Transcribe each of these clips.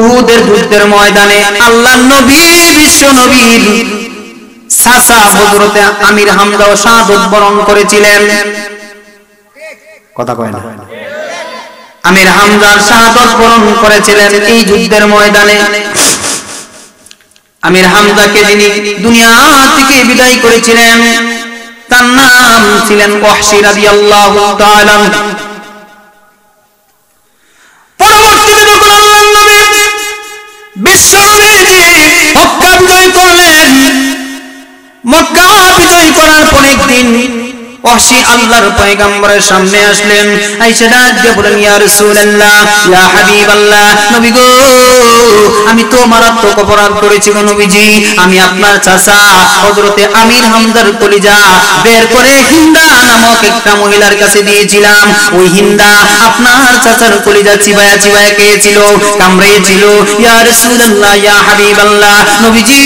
উহুদের যুদ্ধের ময়দানে আল্লাহর নবী বিশ্ব নবীর চাচা হযরতে আমির হামজা শাহাদাত বরণ করেছিলেন। কথা কয় না? আমির হামজা শাহাদাত বরণ করেছিলেন এই যুদ্ধের ময়দানে। আমির হামজাকে যিনি দুনিয়া থেকে বিদায় করেছিলেন তার নাম ছিলেন ওয়াহশী রাদিয়াল্লাহু তাআলা। পরবর্তীতে যখন আল্লাহর নবী বিশ্ব নবী মক্কা বিজয় করলেন, মক্কা বিজয় করার পরের দিন ওয়াহশী আল্লাহর পয়গম্বরের সামনে আসলেন, আয়েশা ডাক দিয়ে বলেন, ইয়া রাসূলুল্লাহ, ইয়া হাবিবাল্লাহ, নবী গো, আমি তো মারাত্মক অপরাধ করেছি গো নবীজি। আমি আপনার চাচা হযরতে আমির হামজার কলিজা বের করে হিন্দা নামক একটা মহিলার কাছে দিয়েছিলাম। ওই হিন্দা আপনার চাচার কলিজা চিবায়া চিবায়া খেয়েছিল, কামড়িয়েছিল। ইয়া রাসূলুল্লাহ, ইয়া হাবিবাল্লাহ, নবীজি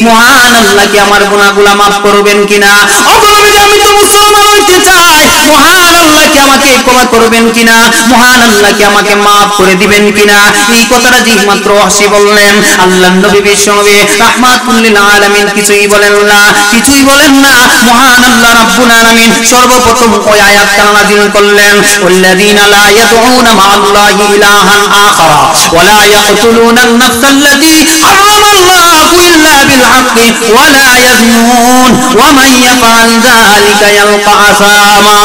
মহান আল্লাহ কি আমার গুনাহগুলো maaf করবেন কিনা? ও নবীজি, আমি তো মুসলমান হইতে চাই, মহান আল্লাহ কি আমাকে ক্ষমা করবেন কিনা? মহান আল্লাহ কি আমাকে maaf করে দিবেন কিনা? এই কথাটা যে মাত্র ওয়াহশী বললেন, আল্লাহর নবী বিশ্ব নবী রাহমাতুল লিল আলামিন কিছুই বলেন না, কিছুই বলেন না। মহান আল্লাহ রাব্বুল আলামিন সর্বপ্রথম ওই আয়াতটা নাযিল করলেন, ওয়াল্লাযীনা লা ইয়াদউনা মা'আল্লাহি ইলাহান আখারা ওয়া লা ইয়াকতুলুনা আন-নাফসা আল্লাতী হারামাল্লাহু ইল্লা বিল হাক্কি ওয়া লা ইয়াজনুন ওয়া মান ইয়াফআল যালিকা ইয়ালকা আসামা।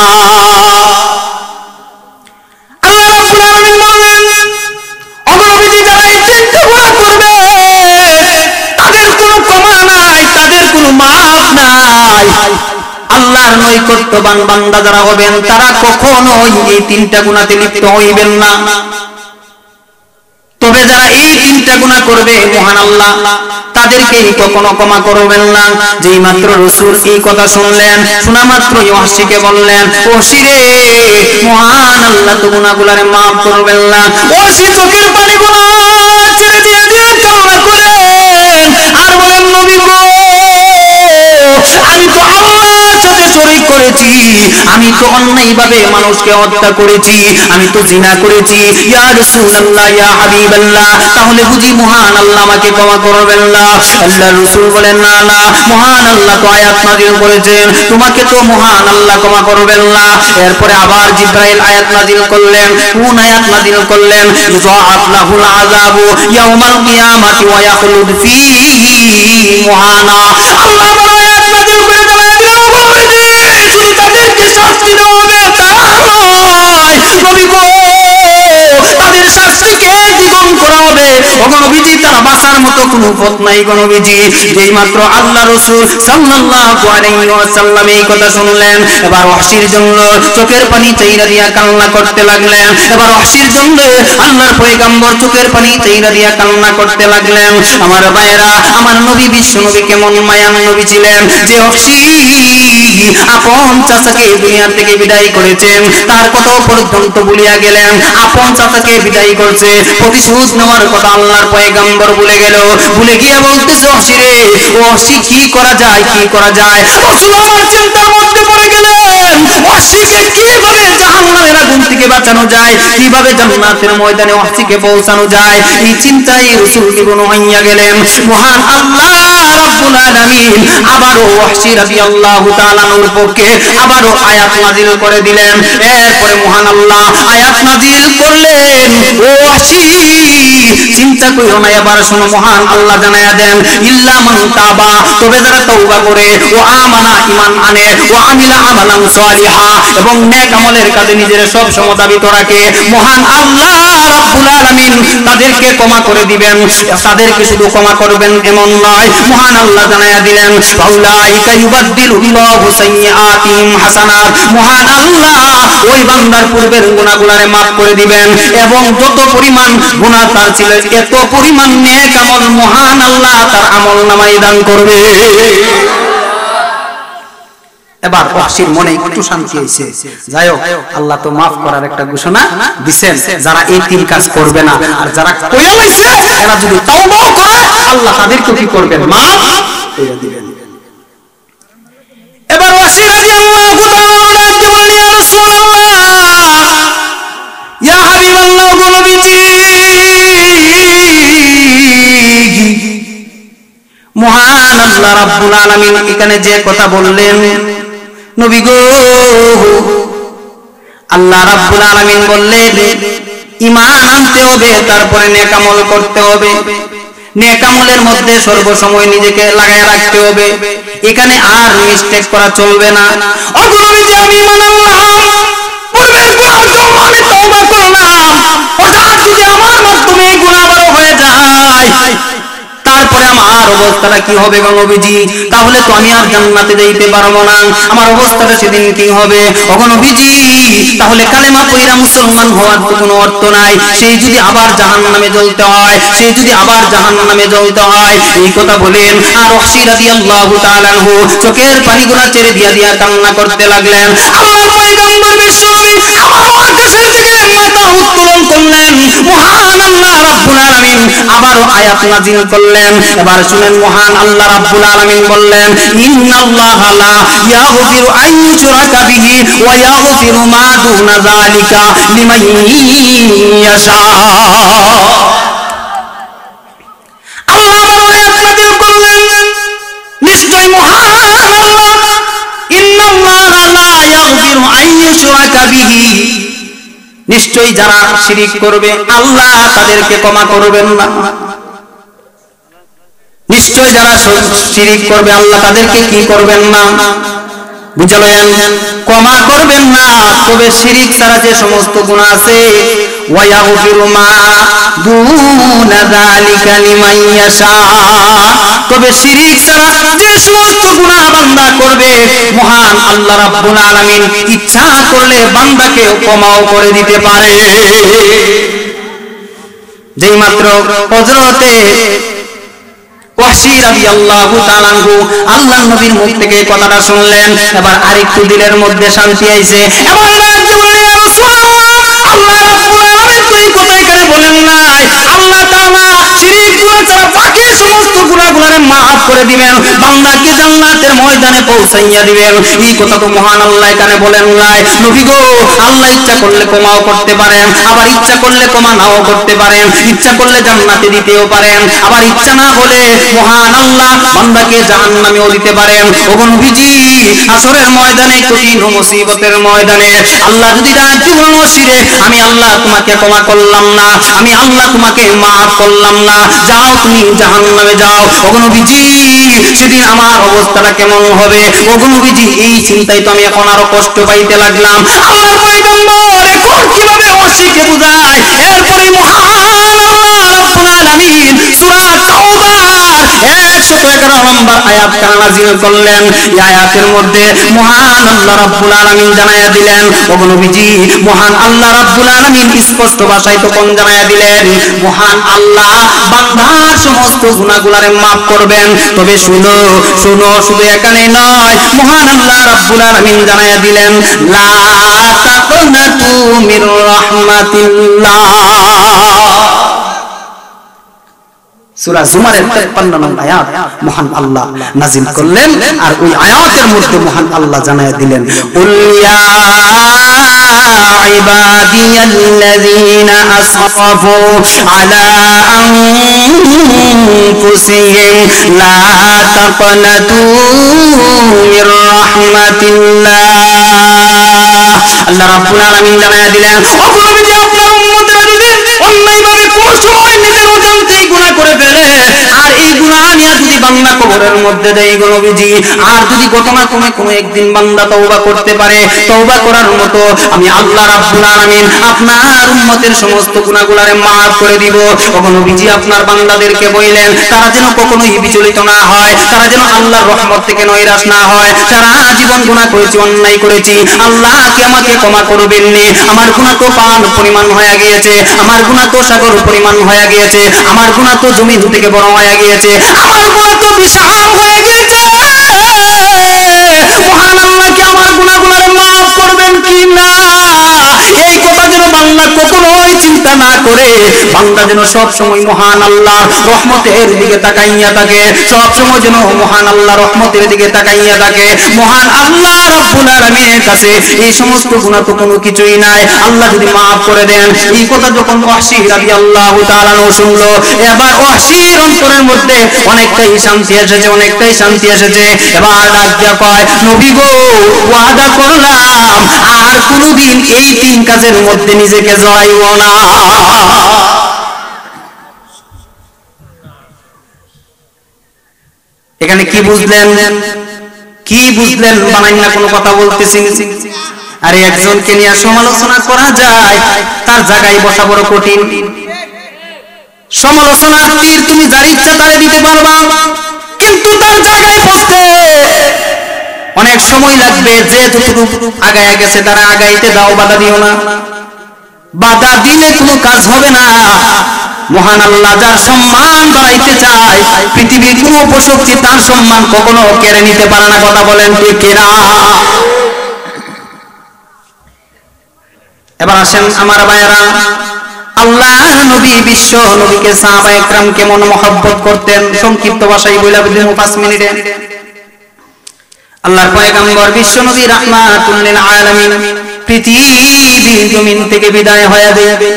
আল্লাহ রাব্বুল আলামিন বলেন, অগণবিধি যারা এই তিনটা গুনাহ করবে তাদের কোনো ক্ষমা নাই, তাদের কোনো মাফ নাই। আল্লাহর নৈকট্যবান বান্দা যারা হবেন তারা কখনোই এই তিনটা গুনাহতে লিপ্ত হইবেন না। তবে যারা এই তিনটা গুনাহ করবে মহান আল্লাহ তাদেরকে কখনো ক্ষমা করবেন না। যেই মাত্র রাসূল এই কথা শুনলেন, শোনা মাত্রই ওয়াহশীকে বললেন, ওয়াহশী রে, মহান আল্লাহ তো গুনাহগুলোরে maaf করবেন না। ওয়াহশী চোখের পানিগুলো ছেড়ে দিয়ে দিয়ে কান্না করেন আর বলেন, নবী গো, আমি তো আল্লাহর সাথে শরীক করেছি, আমি তো অন্যায়ভাবে মানুষকে হত্যা করেছি, আমি তো জিনা করেছি। ইয়া রাসূলুল্লাহ, ইয়া হাবিবাল্লাহ, তাহলে বুঝি মহান আল্লাহ আমাকে ক্ষমা করবেন না? আল্লাহর রাসূল বলেন, না না, মহান আল্লাহ তো আয়াত নাযিল করেছেন, তোমাকে তো মহান আল্লাহ ক্ষমা করবেন না। এরপরে আবার জিবরাইল আয়াত নাযিল করলেন। কোন আয়াত নাযিল করলেন? যুযাআফ লাহুল আযাবু ইয়াউমাল কিয়ামাতি ওয়া ইয়াখলুদ ফীহি মুহানা। আল্লাহ বড় আয়াত নাযিল করে দিলেন, শুধু তাদেরকে শাস্তি দেওয়া হবে তা নয়, নবী গো, তাদের শাস্তিকে দ্বিগুণ করা হবে। নবীজি, তারা বাঁচার মতো কোনো পথ নাই গো নবীজি। যেই মাত্র আল্লাহ রাসূল সাল্লাল্লাহু আলাইহি ওয়াসাল্লাম এই কথা শুনলেন, এবার ওয়াহশীর জন্য চোখের পানি চাইরা দিয়া কান্না করতে লাগলেন। এবার ওয়াহশীর জন্য আল্লাহর পয়গম্বর চোখের পানি চাইরা দিয়া কান্না করতে লাগলেন। আমার ভাইরা, আমার নবী বিশ্ব নবী কেমন মায়ান নবী ছিলেন যে ওয়াহশী আপন চাচাকে দুনিয়া থেকে বিদায় করেছেন, তার কথা পর্যন্ত ভুলিয়া গেলেন। আপন চাচাকে বিদায় করছে, প্রতিশোধ নেওয়ার কথা আল্লাহর পয়গম্বর ভুলে গেল। ভুলে গিয়ে বলতেছে, ওয়াহশী রে, ওয়াহশী কি করা যায়, কি করা যায়? রাসূল আমার চিন্তার মধ্যে পড়ে গেলেন, ওয়াহশীকে কিভাবে জাহান্নামের আগুন থেকে বাঁচানো যায়, কিভাবে জান্নাতের ময়দানে ওয়াহশীকে পৌঁছানো যায়, এই চিন্তায় রাসূল জীবন হইয়া গেলেন। মহান আল্লাহ রাব্বুল আলামিন আবারো ওয়াহশী রাদিয়াল্লাহু তাআলা নূর পক্ষে আবারো আয়াত নাযিল করে দিলেন। এরপরে মহান আল্লাহ আয়াত নাযিল করলেন, ও ওয়াহশী, চিন্তা কইরো না, এবার শোনো, মহান আল্লাহ জানায়া দেন, ইল্লা মান তাবা, তবে যারা তওবা করে, ও আমানা, ঈমান আনে, ও আমিলা আমালান সালিহা, এবং নেক আমলের কাজে নিজের সব সমতাবিত রাখে, মহান আল্লাহ রাব্বুল আলামিন তাদেরকে ক্ষমা করে দিবেন। তাদেরকে শুধু ক্ষমা করবেন এমন নয়, মহান আল্লাহ জানায়া দিলেন, ফাউলাইকা ইউবাদদিলুল্লাহু সাইয়্যাতিহিম হাসানাত, মহান আল্লাহ ওই বান্দার পূর্বের গুনাহগুলোরে maaf করে দিবেন এবং যত পরিমাণ গুনাহ তার ছিল এত পরিমাণ নেক আমল মহান আল্লাহ তার আমলনামায় দান করবে। এবার ওয়াহশীর মনে একটু শান্তি হইছে। যাই হোক, আল্লাহ তো maaf করার একটা ঘোষণা দিবেন, যারা এই তিন কাজ করবে না আর যারা কইয়া লইছে এরা যদি তওবা করে আল্লাহ তাদেরকে কি করবেন, maaf করে দিবেন। এবার ওয়াহশী রাদিয়াল্লাহু তাআলা কি বলেন, ইয়া রাসূলুল্লাহ, ইয়া হাবিবাল্লাহ, নবীজি আল্লাহ রাব্বুল আলামিন এখানে যে কথা বললেন, নবী গো আল্লাহ রাব্বুল আলামিন বললেন ঈমান আনতে হবে, তারপরে নেক আমল করতে হবে, নেক আমলের মধ্যে সর্বসময় নিজেকে লাগায় রাখতে হবে, এখানে আর মিস্টেক করা চলবে না। ওগো নবীজি আমি ঈমান আনলাম, পূর্বের গুনাহ জন্য আমি তওবা করলাম, হঠাৎ যদি আমার মাধ্যমে গুনাহ বড় হয়ে যায় তারপরে আমার অবস্থাটা কি হবে গো নবীজি? তাহলে তো আমি আর জান্নাতে যাইতে পারবো না, আমার অবস্থাটা সেদিন কি হবে? ওগো নবীজি তাহলে কালেমা পড়া মুসলমান হওয়ার তো কোনো অর্থ নাই, সেই যদি আবার জাহান্নামে জ্বলতে হয়, সেই যদি আবার জাহান্নামে জ্বলতে হয়। এই কথা বলেন আর ওহসী রাদিয়াল্লাহু তাআলা আনহু চোখের পানিগুলো ছেড়ে দিয়া দিয়া কান্না করতে লাগলেন। আল্লাহর পয়গম্বর বিশ্বনবী আবারও আকাশের দিকে মাথা উত্তোলন করলেন, মহান আল্লাহ রাব্বুল আলামিন আবারও আয়াত নাযিল করলেন। এবার শুনেন, মহান আল্লাহ রাব্বুল আলামিন বললেন ইন্নাল্লাহা লা ইয়াগফিরু আন ইউশরাকা বিহি ওয়া ইয়াগফিরু মা দুনা যালিকা লিমান ইয়াশা। আল্লাহ বড় আয়াত নাযিল করলেন, নিশ্চয় মহান আল্লাহ ইন্নাল্লাহা লা ইয়াগফিরু আন ইউশরাকা বিহি, নিশ্চয় যারা শিরিক করবে আল্লাহ তাদেরকে ক্ষমা করবেন না। নিশ্চয় যারা শিরিক করবে আল্লাহ তাদেরকে কি করবেন না? বুঝলেন? ক্ষমা করবেন না। তবে শিরিক ছাড়া যে সমস্ত গুনাহ আছে ওয়া ইয়াগফিরু মা দুনা যালিকা লিমান ইয়াশা, তবে শিরিক ছাড়া যে সমস্ত গুনাহ বান্দা করবে মহান আল্লাহ রাব্বুল আলামিন ইচ্ছা করলে বান্দাকে ক্ষমাও করে দিতে পারে। যেই মাত্র হযরতে ওহসী রাদিয়াল্লাহু তাআলা আনহু আল্লাহর নবীর মুখ থেকে কথাটা শুনলেন, এবার আরেকটু দিলের মধ্যে শান্তি আইছে। এবার ডাক দিয়ে বললেন, ইয়া রাসূলুল্লাহ আল্লাহ রাব্বুল আলামিন তো এই কথা এখানে বলেন নাই, আল্লাহ তাআলা শিরক গুনাহ ছাড়া বাকি সমস্ত গুনাহগুলোরে maaf করে দিবেন, বান্দাকে জান্নাতের ময়দানে পৌঁছাইয়া দিবেন। এই কথা তো মহান আল্লাহ এখানে বলেন নাই। নবী গো আল্লাহ ইচ্ছা করলে ক্ষমাও করতে পারেন, আবার ইচ্ছা করলে ক্ষমা নাও করতে পারেন, ইচ্ছা করলে জান্নাতে দিতেও পারেন, আবার ইচ্ছা না হলে মহান আল্লাহ বান্দাকে জাহান্নামেও দিতে পারেন। ওগো নবীজি আসরের ময়দানে, কঠিন মুসিবতের ময়দানে আল্লাহ যদি ডাক দিয়ে বলেন, শিরে আমি আল্লাহ তোমাকে ক্ষমা করলাম না, আমি আল্লাহ তোমাকে maaf করলাম না, যাও তুমি জাহান্নামে যাও। ওগো নবীজি সেদিন আমার অবস্থাটা কেমন হবে? ওগো নবীজি এই চিন্তায় তো আমি এখন আরো কষ্ট পাইতে লাগলাম। আল্লাহর পয়গম্বর এখন কিভাবে ওহসীকে বুঝায়? এরপরে মহান আল্লাহ রাব্বুল আলামিন সূরা তাওবা 111 নম্বর আয়াত নাযিল করলেন। এই আয়াতের মধ্যে মহান আল্লাহ রাব্বুল আলামিন জানায়া দিলেন, ওগো নবীজি মহান আল্লাহ রাব্বুল আলামিন স্পষ্ট ভাষায় তখন জানায়া দিলেন, মহান আল্লাহ বান্দার সমস্ত গুনাহগুলোরে maaf করবেন। তবে শুনো শুনো, শুধু এখানে নয়, মহান আল্লাহ রাব্বুল আলামিন জানায়া দিলেন, লা তাকনাতু মির রাহমাতিল্লাহ। সূরা জুমারের 53 নম্বর আয়াত মহান আল্লাহ নাযিল করলেন। আর ওই আয়াতের মধ্যে মহান আল্লাহ জানায়া দিলেন, কুল ইয়া ইবাদিয়াল্লাযীনা আসরাফু আলা আনফুসিহিম লা তাকনাতু মির রাহমাতিল্লাহ। আল্লাহ রাব্বুল আলামিন জানায়া দিলেন, ও নবীজি আপনার উম্মতরা যদি অন্যায়ভাবে কোন সময় নিজের অজান্তেই গুনাহ করে ফেলে, আর এই গুনাহ নিয়ে যদি বান্দা কবরের মধ্যে দেয় গো নবীজি, আর যদি ঘটনা কোনো একদিন বান্দা তওবা করতে পারে, তওবা করার মতো আমি আল্লাহ রাব্বুল আলামিন আপনার উম্মতের সমস্ত গুনাহগুলোরে maaf করে দিব। ওগো নবীজি আপনার বান্দাদেরকে বললেন তারা যেন কখনোই বিচলিত না হয়, তারা যেন আল্লাহর রহমত থেকে নৈরাশ না হয়। সারা জীবন গুনাহ করেছি, অন্যায় করেছি, আল্লাহ কি আমাকে ক্ষমা করবেন নি? আমার গুনাহ তো পান পরিমাণ হয়ে গিয়েছে, আমার গুনাহ তো সাগর পরিমাণ হয়ে গিয়েছে, আমার গুনাহ তো জমিন থেকে বড় হয়ে গিয়েছে, আমার গুনাহ তো বিশাল হয়ে গিয়েছে। মহান আল্লাহ কি আমার গুনাহগুলোরে maaf করবেন কি না? এই কথা যেন বান্দা কখনোই চিন্তা না করে, বান্দা যেন সব সময় মহান আল্লাহ রহমতের দিকে তাকাইয়া থাকে, সব সময় যেন মহান আল্লাহ রহমতের দিকে তাকাইয়া থাকে। মহান আল্লাহ রাব্বুল আলামিনের কাছে এই সমস্ত গুনাহ তো কোনো কিছুই নাই, আল্লাহ যদি maaf করে দেন। এই কথা যখন ওয়াহশী রাদিয়াল্লাহু তাআলা শুনলো, এবার ওয়াহশীর অন্তরের মধ্যে অনেকটাই শান্তি এসেছে, অনেকটাই শান্তি এসেছে। এবার ডাক দিয়া কয়, নবী গো, ওয়াদা করলাম আর কোনোদিন এই তিন কাজের মধ্যে নিজেকে জড়াইব না। এখানে কি বুঝলেন? কি বুঝলেন? বানাই না কোনো কথা বলতেছি। আরে একজনকে নিয়ে সমালোচনা করা যায়, তার জায়গায় বসা বড় কঠিন। সমালোচনার তীর তুমি যার ইচ্ছা তারে দিতে পারবা, কিন্তু তার জায়গায় বসতে অনেক সময় লাগবে। যে যতটুকু আগায় গেছে তারা আগাইতে দাও, বাধা দিও না। বাধা দিলে কোনো কাজ হবে না। মহান আল্লাহ যার সম্মান বাড়াইতে চায়, পৃথিবীর কোন পশুপক্ষী তার সম্মান কখনো কেড়ে নিতে পারে না। কথা বলেন ঠিক কিনা? এবার আসেন আমার ভাইয়েরা, আল্লাহ নবী, বিশ্ব নবীকে সাহাবায়ে কেরাম কেমন মহব্বত করতেন, সংক্ষিপ্ত ভাষায় বলে দিলাম 5 মিনিটে। আল্লাহর পয়গম্বর বিশ্ব নবী রাহমাতুল লিল আলামিন পৃথিবীর জমিন থেকে বিদায় হয়ে যাবে।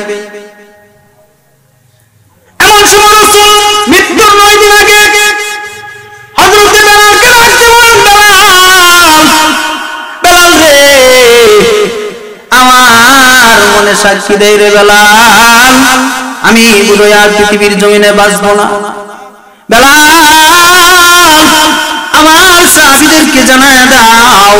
এমন সময় রাসূল মৃত্যুর 9 দিন আগে হযরত বেলালকে ডাকতে বলেন, বেলাল রে, আমার মনে সাক্ষী দেই রে বেলাল, আমি বোধহয় আর পৃথিবীর জমিনে বাঁচবো না। বেলাল, আমার সাহাবীদেরকে জানায় দাও,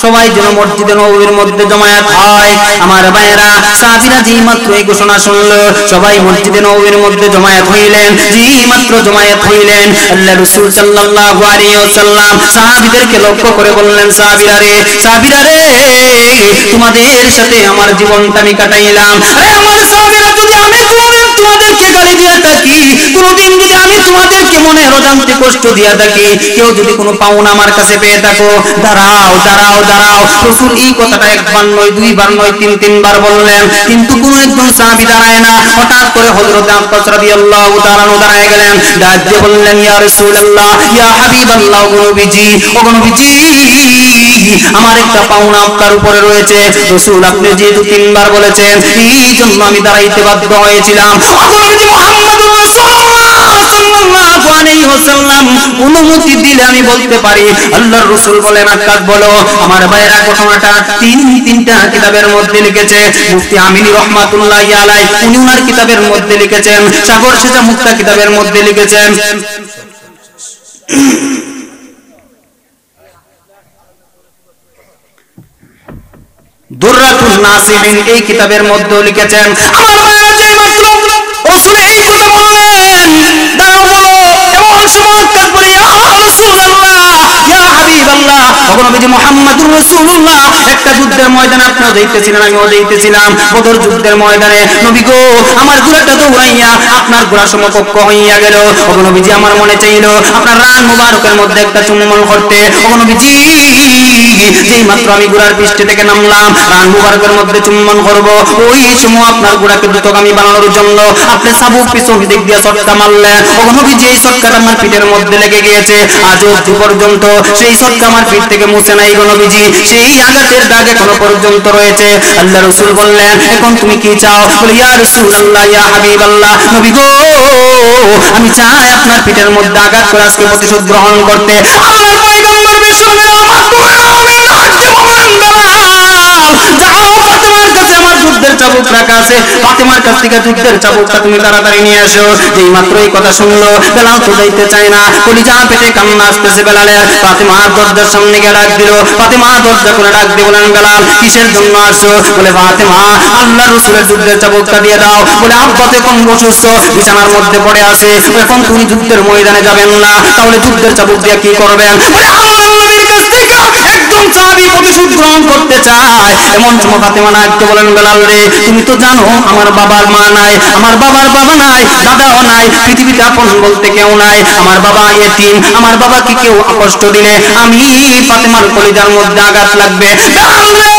সবাই যেন মসজিদে নববীর মধ্যে জমায়েত হয়। আমার ভাইয়েরা, সাহাবীরা যেই মাত্র এই ঘোষণা শুনলো, সবাই মসজিদে নববীর মধ্যে জমায়েত হইলেন। যেই মাত্র জমায়েত হইলেন, আল্লাহ রাসূল সাল্লাল্লাহু আলাইহি ওয়াসাল্লাম সাহাবীদেরকে লক্ষ্য করে বললেন, সাহাবীরা রে, সাহাবীরা রে, তোমাদের সাথে আমার জীবনটা আমি কাটাইলাম। আরে আমার সাহাবীরা, যদি আমি কোনোদিন তোমাদেরকে গালি দিয়ে থাকি, কোনোদিন যদি আমি তোমাদেরকে মনের অজান্তে কষ্ট দিয়ে থাকি, কেউ যদি কোনো পাওনা আমার কাছে পেয়ে থাকো, দাঁড়াও দাঁড়াও দাঁড়াও। রাসূল এই কথাটা একবার নয়, দুইবার নয়, তিনবার বললেন, কিন্তু কোন একজন সাহাবী দাঁড়ায় না। হঠাৎ করে হযরত আব্বাস রাদিয়াল্লাহু তাআলা দাঁড়ায় গেলেন, ডাক দিয়ে বললেন, ইয়া রাসূলুল্লাহ, ইয়া হাবিবাল্লাহ, ও নবীজি, ও নবীজি, আমার একটা পাওনা আপনার উপরে রয়েছে। রাসূল, আপনি যেহেতু 3বার বলেছেন, এই জন্য আমি দাঁড়াইতে বাধ্য হয়েছিলাম। ও নবীজি মুহাম্মদুর রাসূলুল্লাহ সাল্লাল্লাহু আলাইহি ওয়াসাল্লাম অনুমতি দিলে আমি বলতে পারি। আল্লাহর রাসূল বলেন, আকাশ বলো। আমার ভাইয়েরা, ঘটনাটা তিনটা কিতাবের মধ্যে লিখেছে মুফতি আমিনী রহমাতুল্লাহি আলাইহি, উনি ওনার কিতাবের মধ্যে লিখেছেন, সাগর সেজা মুক্তা কিতাবের মধ্যে লিখেছেন। দুররাতুন নাসিহিন এই কিতাবের মধ্যে লিখেছেন। আমার ভাইয়েরা, যে মাত্র রাসূল এই কথা বললেন, দাঁড়াও বলো, এমন সময় কাজ বলে, ইয়া রাসূলুল্লাহ, ইয়া হাবিবাল্লাহ, ও নবীজি মুহাম্মদুর রাসূলুল্লাহ, একটা যুদ্ধের ময়দানে আপনিও যাইতেছিলেন, আমিও যাইতেছিলাম, বদর যুদ্ধের ময়দানে। নবী গো, আমার ঘোড়াটা দৌড়াইয়া আপনার ঘোড়া সমকক্ষ হইয়া গেল। ও নবীজি, আমার মনে চাইল আপনার রান মুবারকের মধ্যে একটা চুম্বন করতে। ও নবীজি, যেই মাত্র আমি ঘোড়ার পৃষ্ঠে থেকে নামলাম, রান মুবারকের মধ্যে চুম্বন করব, ওই সময় আপনার ঘোড়াকে দ্রুতগামী বানানোর জন্য আপনি চাবুক পিছন দিক দিয়ে চটকা মারলেন। ও নবীজি, এই চটকাটা আমার পিঠের মধ্যে লেগে গিয়েছে, আজ অবধি পর্যন্ত সেই চটকা আমার পিঠ থেকে মুছে নাই গো নবীজি, সেই আঘাতের দাগ এখনো পর্যন্ত রয়েছে। আল্লাহ রাসূল বললেন, এখন তুমি কি চাও? বলে, ইয়া রাসূলুল্লাহ, ইয়া হাবিবাল্লাহ, নবী গো, আমি চাই আপনার পিঠের মধ্যে আঘাত করে আজকে প্রতিশোধ গ্রহণ করতে। আমার পয়গম্বর বিশ্বনবী রাহমাতুল্লাহ আলাইহি ডাকতে বলেন, যাও, ফাতেমার কাছে আমার যুদ্ধের চাবুক রাখা আছে, ফাতেমার কাছ থেকে যুদ্ধের চাবুকটা তুমি তাড়াতাড়ি নিয়ে আসো। যেই মাত্র এই কথা শুনলো, বেলাল তো যাইতে চায় না, কলিজা পেটে কান্না আসতেছে বেলালের। ফাতেমা দরজার সামনে গিয়ে ডাক দিল। ফাতেমা দরজা করে ডাক দিয়ে বলেন, বেলাল, কিসের জন্য আসছো? বলে, ফাতেমা, আল্লাহ রাসূলের যুদ্ধের চাবুকটা দিয়ে দাও। বলে, আব্বা তো এখন অসুস্থ, বিছানার মধ্যে পড়ে আছে, এখন তুমি যুদ্ধের ময়দানে যাবেন না, তাহলে যুদ্ধের চাবুক দিয়ে কি করবেন? বলে, আল্লাহর নবীর কাছ থেকে একজন সাহাবী প্রতিশোধ গ্রহণ করতে চায়। এমন সময় ফাতেমা ডাকতে বলেন, বেলাল রে, তুমি তো জানো আমার বাবার মা নাই, আমার বাবার বাবা নাই, দাদাও নাই, পৃথিবীতে আপন বলতে কেউ নাই, আমার বাবা ইতিম, আমার বাবাকে কেউ কষ্ট দিলে আমি ফাতেমার কলিজার মধ্যে আঘাত লাগবে। বেলাল রে,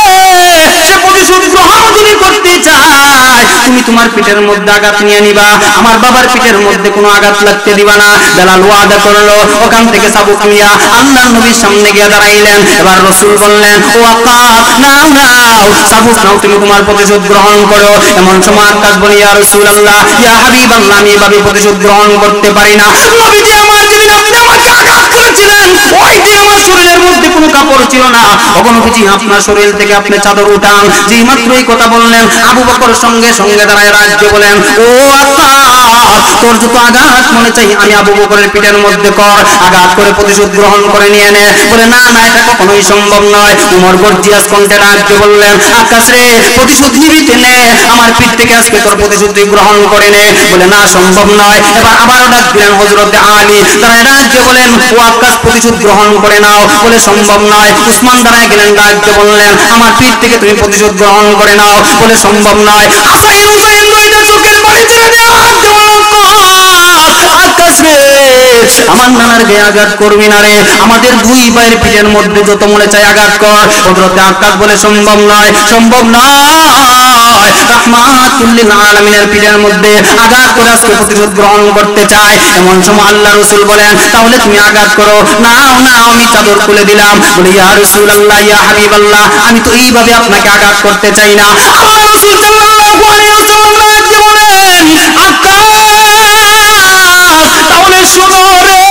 সে প্রতিশোধ গ্রহণ যদি করতে চাই, তুমি তোমার পিঠের মধ্যে আঘাত নিয়ে নিবা, আমার বাবার পিঠের মধ্যে কোনো আঘাত লাগতে দিবা না। বেলাল ওয়াদা করলো। ওখান থেকে চাবুক নিয়া আল্লাহর নবীর সামনে গিয়ে দাঁড়াইলেন। এবার রাসূল বললেন, ও আক্কাস, নাও নাও, চাবুক নাও, তুমি তোমার প্রতিশোধ গ্রহণ করো। এমন সময় আক্কাস বলে, ইয়া রাসূলুল্লাহ, ইয়া হাবিবাল্লাহ, আমি এভাবে প্রতিশোধ গ্রহণ করতে পারি না। নবীজি আমার, যেদিন আপনি আমাকে আঘাত করেছিলেন, ওই দিন আমার শরীরের মধ্যে কোনো কাপড় ছিল না। ওগো নবীজি, আপনার শরীর থেকে আপনি চাদর উঠান। যেই মাত্র এই কথা বললেন, আবু বকর সঙ্গে সঙ্গে দাঁড়ায় রাজ্যে বলেন, ও আক্কাস, তোর যত আঘাত মনে চাই আমি আবু বকরের পিঠের মধ্যে কর, আঘাত করে প্রতিশোধ গ্রহণ করে নিয়ে নে। বলে, না না, এটা কখনোই সম্ভব নয়। উমর গর্জিয়াস কণ্ঠে রাজ্যে বললেন, আক্কাস রে, প্রতিশোধ নিবিতে নে, আমার পিঠ থেকে আজকে তোর প্রতিশোধ গ্রহণ করে নে। বলে, না, সম্ভব নয়। এবার আবারও ডাক দিলেন হযরতে আলী, দাঁড়ায় রাজ্যে বলেন, ও আক্কাস, প্রতিশোধ গ্রহণ করে নাও। বলে, সম্ভব নয়। উসমান দাঁড়ায় গেলেন, রাজ্যে বললেন, আমার পিঠ থেকে তুমি প্রতিশোধ গ্রহণ করে নাও। বলে, সম্ভব নয়। হাসান হুসাইন দুইটা চোখের পানি ছেড়ে দিয়ে রাজ্যে বললেন, আক্কাস রে, আমার নানার গায়ে আঘাত করবি না রে, আমাদের দুই ভাইয়ের পিঠের মধ্যে যত মনে চাই আঘাত কর। হযরতে আক্কাস বলে, সম্ভব নয়, সম্ভব নয়, রাহমাতুল লিল আলামিনের পিঠের মধ্যে আঘাত করে আজকে প্রতিশোধ গ্রহণ করতে চায়। এমন সময় আল্লাহ রাসূল বলেন, তাহলে তুমি আঘাত করো। নাও নাও, আমি চাদর খুলে দিলাম। বলে, ইয়া রাসূলুল্লাহ, ইয়া হাবিবাল্লাহ, আমি তো এইভাবে আপনাকে আঘাত করতে চাই না। আল্লাহ রাসূল সাল্লাল্লাহু আলাইহি ওয়াসাল্লাম রাজ্যে বলেন, আক্কাস, তাহলে শোনো রে,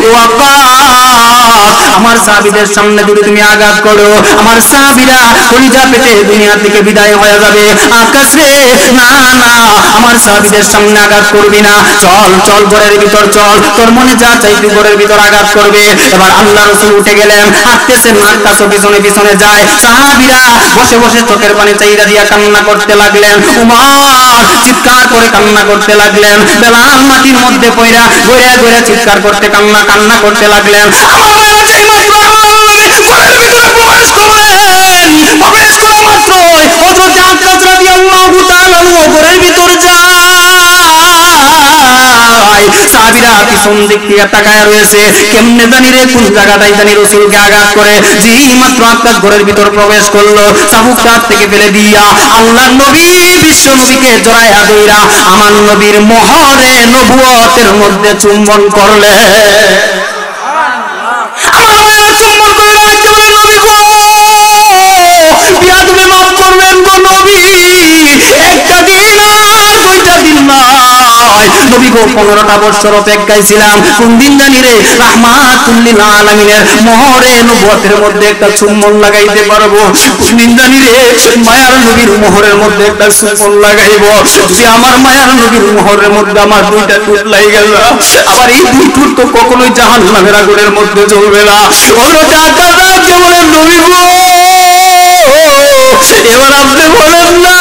ও আক্কাস, আমার সাহাবীদের সামনে যদি তুমি আঘাত করো, আমার সাহাবীরা কলিজা পেটে দুনিয়া থেকে বিদায় হয়ে যাবে। আক্কাস রে, না না, আমার সাহাবীদের সামনে আঘাত করবি না। চল চল, ঘরের ভিতর চল, তোর মনে যা চাই তুই ঘরের ভিতর আঘাত করবে। এবার আল্লাহ রাসূল উঠে গেলেন, হাঁটতেছেন, আক্কাসও পিছনে পিছনে যায়। সাহাবীরা বসে বসে চোখের পানি চাইরা দিয়া কান্না করতে লাগলেন। উমর চিৎকার করে কান্না করতে লাগলেন। বেলাল মাটির মধ্যে পড়া ঘুরে ঘুরে চিৎকার করতে কান্না করতে লাগলেন। আমার মায়েরা যেই মাত্র ঘরের ভিতরে প্রবেশ করলেন, প্রবেশ করা মাত্রই হযরত আক্কাস রাদিয়াল্লাহু তাআলা ঘরের ভিতর যায়। সাহাবীরা পিছন দিক থেকে তাকায় রয়েছে, কেমনে জানি রে কোন জায়গাটাই জানি রাসূলকে আঘাত করে। যেই মাত্র আক্কাস ঘরের ভিতর প্রবেশ করলো, চাবুক হাত থেকে ফেলে দিয়া আল্লাহর নবী, বিশ্ব নবীকে জড়াইয়া ধইরা আমার নবীর মোহরে নবুয়তের মধ্যে চুম্বন করলে। আমার মায়েরা চুম্বন করে রাখতে বলে, নবী গো, বিয়াদবি মাফ করবেন গো নবী, একটা দিন আর দুইটা দিন নয় নবী গো, 15টা বছর অপেক্ষায় ছিলাম, কোন দিন জানি রে রাহমাতুল লিল আলামিনের মোহরে নবুয়তের মধ্যে একটা চুম্বন লাগাইতে পারবো, কোন দিন জানি রে মায়ার নবীর মোহরের মধ্যে একটা চুম্বন লাগাইবো। যে আমার মায়ার নবীর মোহরের মধ্যে আমার দুইটা টুট লাগি গেল, আবার এই দুই টুট তো কখনোই জাহান্নামের আগুনের মধ্যে জ্বলবে না। হযরত আক্কাস রাজ্যে বলেন, নবী গো, এবার আপনি বলেন না,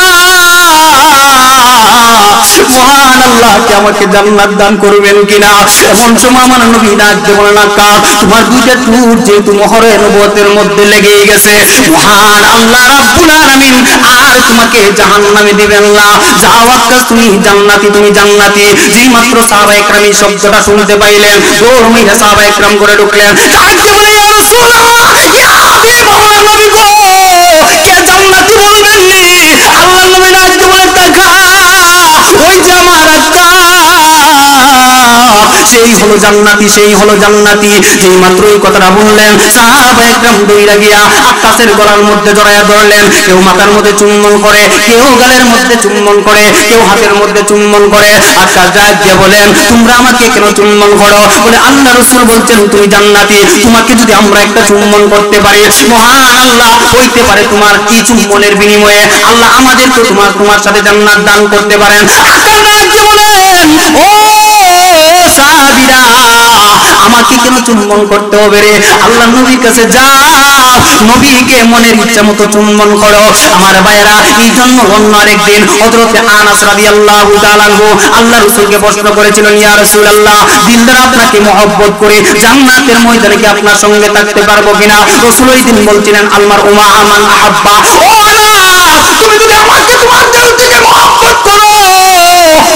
মহান আল্লাহ কি আমাকে জান্নাত দান করবেন কিনা। এমন সময় আমার নবী রাজ্যে বলেন, আক্কাস, তোমার দুইটা টুট যেহেতু মোহরে নবুয়তের মধ্যে লেগে গেছে, মহান আল্লাহ রাব্বুল আলামিন আর তোমাকে জাহান্নামে দিবেন না। যাও আক্কাস, তুমি জান্নাতি, তুমি জান্নাতি। যেই মাত্র সাহাবায়ে কেরাম এই শব্দটা শুনতে পাইলেন, দৌড় মেরে সাহাবায়ে কেরাম করে ঢুকলেন। রাজ্যে বলে, ইয়া রাসূলুল্লাহ, ইয়া হাবিবাল্লাহ, নবী গো, কে জান্নাতি বলবেন নি? আল্লাহর নবী রাজ্যে বলে, দেখা ওই যে আমার আক্কাস, সেই হলো জান্নাতি, সেই হলো জান্নাতি। যেই মাত্র এই কথাটা বললেন, সাহাবায়ে কেরাম দৌড়া গিয়া আক্কাসের গলার মধ্যে জড়ায়া ধরলেন। কেউ মাথার মধ্যে চুম্বন করে, কেউ গালের মধ্যে চুম্বন করে, কেউ হাতের মধ্যে চুম্বন করে। আক্কাস রাজ্যে বলেন, তোমরা আমাকে কেন চুম্বন করো? বলে, আল্লাহ রাসূল বলছেন তুমি জান্নাতি, তোমাকে যদি আমরা একটা চুম্বন করতে পারি, মহান আল্লাহ হইতে পারে তোমার এই চুম্বনের বিনিময়ে আল্লাহ আমাদেরকে তোমার সাথে জান্নাত দান করতে পারেন। আক্কাস রাজ্যে বলেন, ও সাহাবীরা, আমাকে কেন চুম্বন করতে হবে রে? আল্লাহ নবীর কাছে যাও, নবীকে মনের ইচ্ছা মতো চুম্বন করো। আমার ভাইয়েরা, এই জন্য অন্য আরেকদিন হযরত আনাস রাদিয়াল্লাহু তাআলা আনহু আল্লাহ রাসূলকে প্রশ্ন করেছিলেন, ইয়া রাসূলুল্লাহ, দিলদার আপনাকে মহব্বত করে জান্নাতের ময়দানে কি আপনার সঙ্গে থাকতে পারবো কিনা? রাসূল ওই দিন বলছিলেন, আলমার উমা আমান আহাব্বা। ও আনাস, তুমি যদি আমাকে তোমার দিল থেকে মহব্বত করো,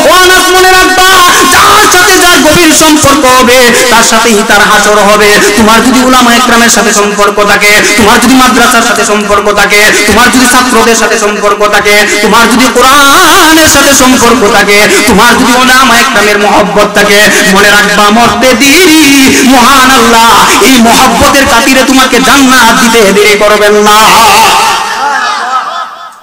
ও আনাস মনে রাখবা, যার সাথে যার গভীর সম্পর্ক হবে, তার সাথেই তার হাসর হবে। তোমার যদি উলামায়ে কেরামের সাথে সম্পর্ক থাকে, তোমার যদি মাদ্রাসার সাথে সম্পর্ক থাকে, তোমার যদি ছাত্রদের সাথে সম্পর্ক থাকে, তোমার যদি কোরআনের সাথে সম্পর্ক থাকে, তোমার যদি উলামায়ে কেরামের মহব্বত থাকে, মনে রাখবা মরতে দেরি মহান আল্লাহ এই মহব্বতের খাতিরে তোমাকে জান্নাত দিতে দেরি করবেন না।